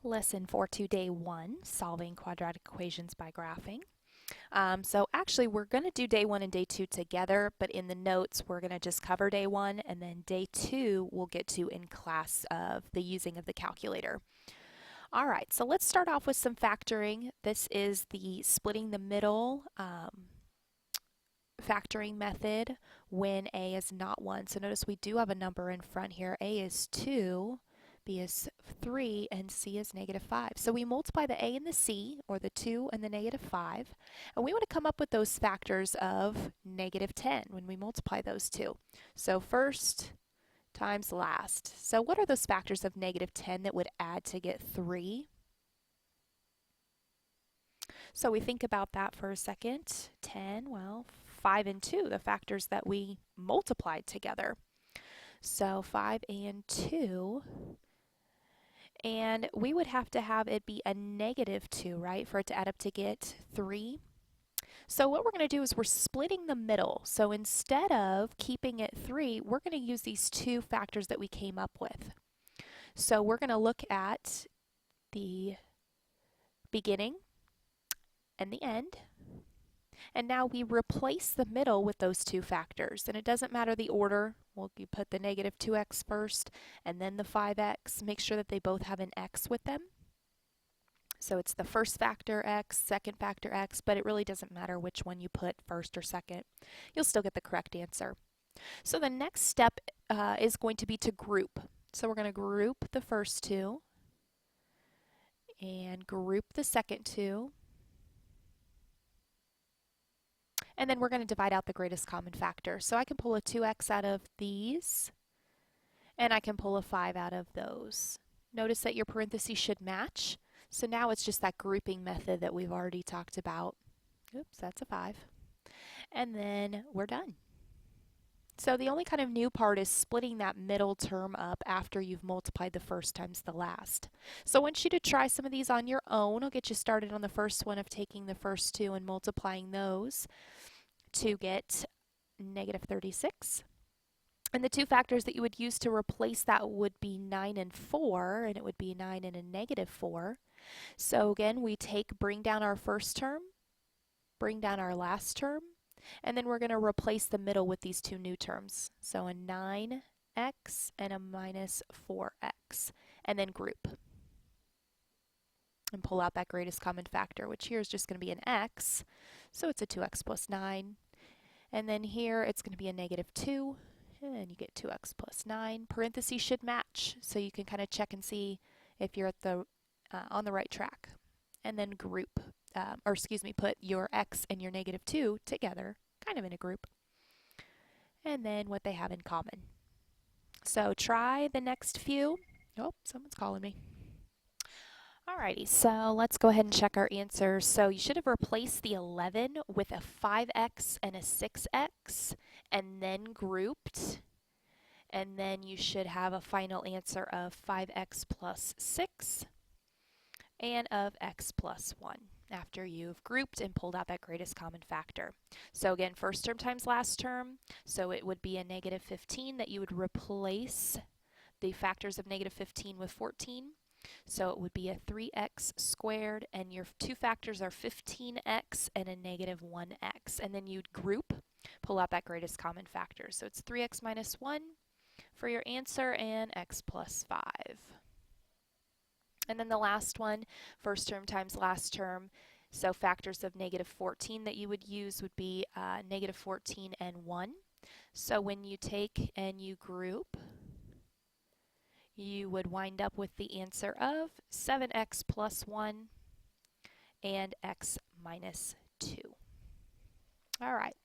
Lesson 4.2, Day 1, Solving Quadratic Equations by Graphing. So actually we're going to do Day 1 and Day 2 together, but in the notes we're going to just cover Day 1, and then Day 2 we'll get to in class of the using of the calculator. All right, so let's start off with some factoring. This is the splitting the middle factoring method when a is not 1. So notice we do have a number in front here. A is 2, B is 3, and C is -5. So we multiply the A and the C, or the 2 and the -5, and we want to come up with those factors of -10 when we multiply those two. So first times last. So what are those factors of -10 that would add to get 3? So we think about that for a second. 10, well, 5 and 2, the factors that we multiplied together. So 5 and 2, and we would have to have it be a -2, right, for it to add up to get 3. So what we're going to do is we're splitting the middle. So instead of keeping it 3, we're going to use these two factors that we came up with. So we're going to look at the beginning and the end. And now we replace the middle with those two factors. And it doesn't matter the order. Well, you put the -2x first and then the 5x. Make sure that they both have an x with them. So it's the first factor x, second factor x, but it really doesn't matter which one you put first or second. You'll still get the correct answer. So the next step is going to be to group. So we're going to group the first two and group the second two. And then we're going to divide out the greatest common factor. So I can pull a 2x out of these, and I can pull a 5 out of those. Notice that your parentheses should match. So now it's just that grouping method that we've already talked about. Oops, that's a 5. And then we're done. So the only kind of new part is splitting that middle term up after you've multiplied the first times the last. So I want you to try some of these on your own. I'll get you started on the first one of taking the first two and multiplying those to get -36. And the two factors that you would use to replace that would be 9 and 4, and it would be 9 and a -4. So again, we bring down our first term, bring down our last term, and then we're going to replace the middle with these two new terms. So a 9x and a -4x, and then group. And pull out that greatest common factor, which here is just going to be an x, so it's a 2x plus 9. And then here it's going to be a -2, and you get 2x plus 9. Parentheses should match, so you can kind of check and see if you're at on the right track. And then group, put your x and your -2 together, kind of in a group. And then what they have in common. So try the next few. Oh, someone's calling me. Alrighty, so let's go ahead and check our answers. So you should have replaced the 11 with a 5x and a 6x, and then grouped. And then you should have a final answer of 5x plus 6 and of x plus 1 after you've grouped and pulled out that greatest common factor. So again, first term times last term, so it would be a -15 that you would replace the factors of -15 with 14. So it would be a 3x squared, and your two factors are 15x and a -1x. And then you'd group, pull out that greatest common factor. So it's 3x minus 1 for your answer, and x plus 5. And then the last one, first term times last term. So factors of -14 that you would use would be -14 and 1. So when you take and you group, you would wind up with the answer of 7x plus 1 and x minus 2. All right.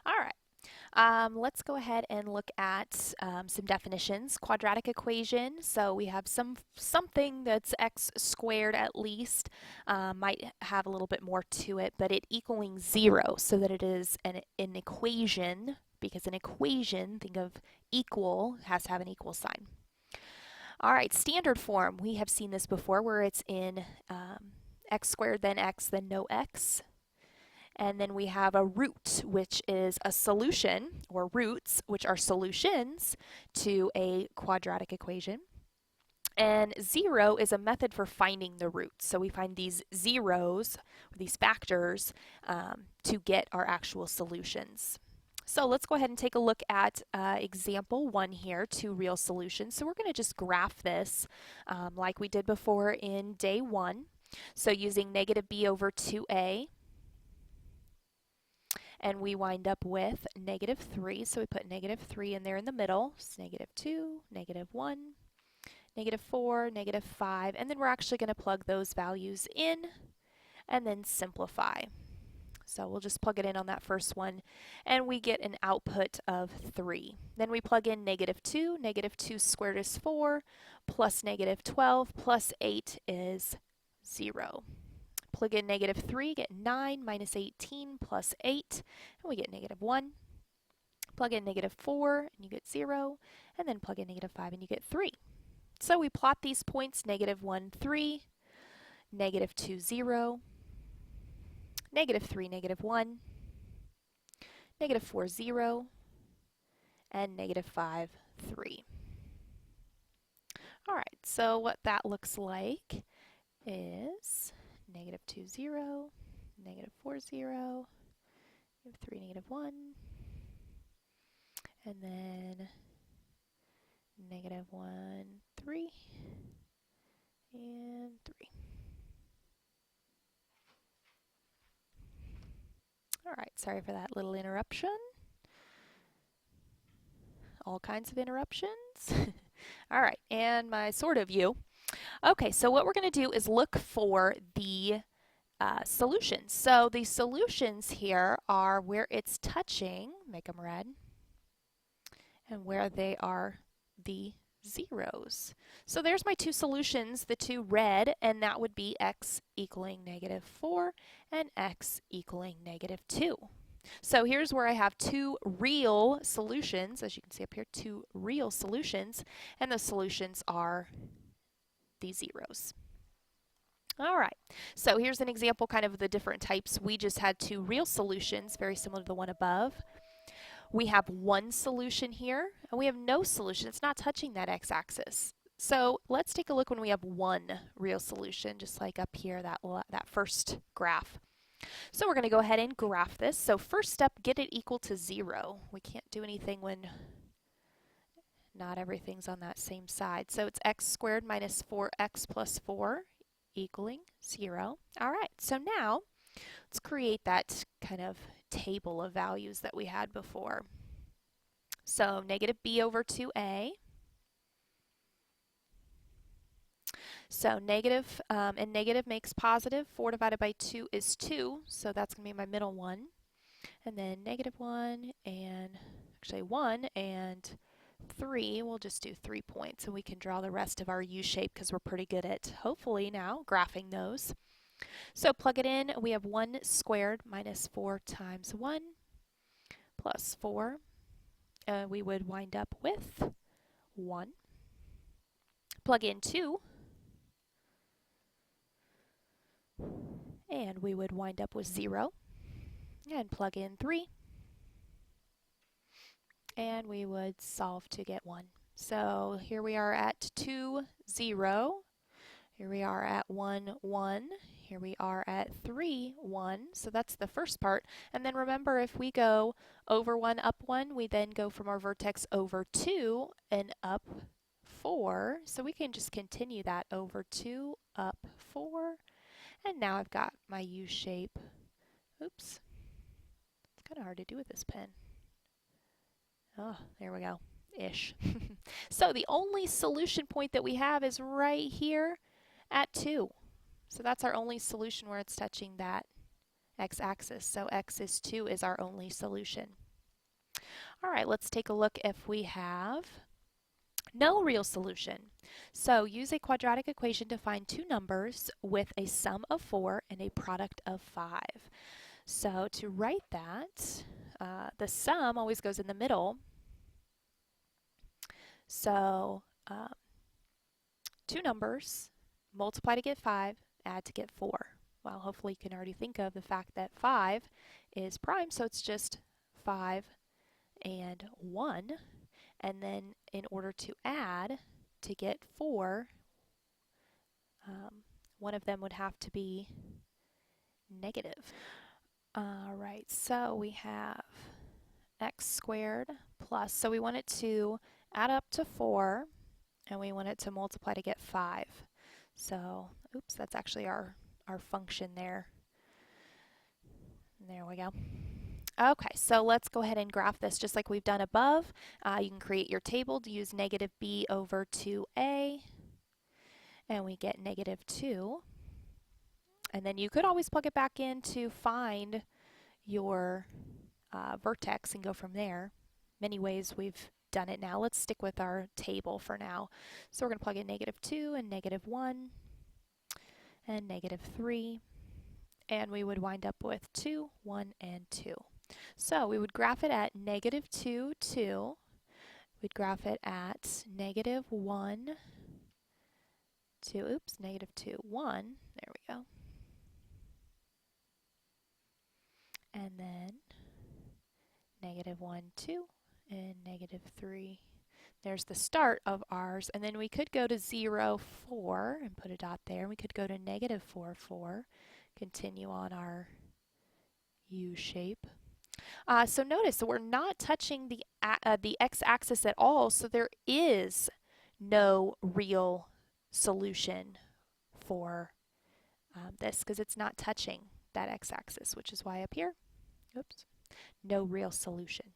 All right. Let's go ahead and look at some definitions. Quadratic equation, so we have something that's x squared at least, might have a little bit more to it, but it equaling 0, so that it is an equation, because an equation, think of equal, has to have an equal sign. All right, standard form, we have seen this before where it's in x squared, then x, then no x. And then we have a root, which is a solution, or roots, which are solutions to a quadratic equation. And zero is a method for finding the roots. So we find these zeros, these factors, to get our actual solutions. So let's go ahead and take a look at example 1 here, 2 real solutions. So we're going to just graph this like we did before in day 1. So using negative b over 2a, and we wind up with negative 3. So we put negative 3 in there in the middle. It's negative 2, negative 1, negative 4, negative 5, and then we're actually going to plug those values in and then simplify. So we'll just plug it in on that first one, and we get an output of 3. Then we plug in negative 2 squared is 4, plus negative 12 plus 8 is 0. Plug in negative 3, get 9 minus 18 plus 8, and we get negative 1. Plug in negative 4, and you get 0, and then plug in negative 5, and you get 3. So we plot these points, negative 1, 3, negative 2, 0, negative 3, negative 1, negative 4, 0, and negative 5, 3. All right, so what that looks like is negative 2, 0, negative 4, 0, negative 3, negative 1, and then negative 1, 3, and 3. All right, sorry for that little interruption. All kinds of interruptions. All right, and my sort of view. Okay, so what we're going to do is look for the solutions. So the solutions here are where it's touching, make them red, and where they are the zeros. So there's my two solutions, the two red, and that would be x equaling negative 4 and x equaling negative 2. So here's where I have two real solutions, as you can see up here, two real solutions, and the solutions are these zeros. All right, so here's an example kind of the different types. We just had two real solutions, very similar to the one above. We have one solution here, and we have no solution. It's not touching that x-axis. So let's take a look when we have one real solution, just like up here, that first graph. So we're going to go ahead and graph this. So first step, get it equal to 0. We can't do anything when not everything's on that same side. So it's x squared minus 4x plus 4 equaling 0. All right, so now let's create that kind of table of values that we had before. So negative b over 2a. So negative and negative makes positive. 4 divided by 2 is 2, so that's going to be my middle one. And then negative 1 and actually 1 and 3, we'll just do 3 points, and we can draw the rest of our U shape because we're pretty good at, hopefully now, graphing those. So plug it in. We have 1 squared minus 4 times 1 plus 4. We would wind up with 1. Plug in 2. And we would wind up with 0. And plug in 3. And we would solve to get 1. So here we are at 2, 0. Here we are at 1, 1. Here we are at 3, 1. So that's the first part. And then remember, if we go over 1, up 1, we then go from our vertex over 2 and up 4. So we can just continue that over 2, up 4. And now I've got my U shape. Oops. It's kind of hard to do with this pen. Oh, there we go. Ish. So the only solution point that we have is right here at 2. So that's our only solution where it's touching that x-axis. So x is 2 is our only solution. All right, let's take a look if we have no real solution. So use a quadratic equation to find two numbers with a sum of 4 and a product of 5. So to write that, the sum always goes in the middle. So two numbers, multiply to get 5, add to get 4. well, hopefully you can already think of the fact that 5 is prime, so it's just 5 and 1. And then in order to add, to get 4, one of them would have to be negative. All right, so we have x squared plus, so we want it to add up to 4, and we want it to multiply to get 5. So, oops, that's actually our function there. There we go. Okay, so let's go ahead and graph this just like we've done above. You can create your table to use negative b over 2a, and we get negative 2. And then you could always plug it back in to find your vertex and go from there. Many ways we've done it now. Let's stick with our table for now. So we're going to plug in negative 2 and negative 1 and negative 3. And we would wind up with 2, 1, and 2. So we would graph it at negative 2, 2. We'd graph it at negative 1, 2, oops, negative 2, 1. There we go. And then negative 1, 2, and negative 3. There's the start of ours. And then we could go to 0, 4, and put a dot there. We could go to negative 4, 4. Continue on our U shape. So notice that we're not touching the x-axis at all, so there is no real solution for this because it's not touching that x-axis, which is why up here, oops, no real solution.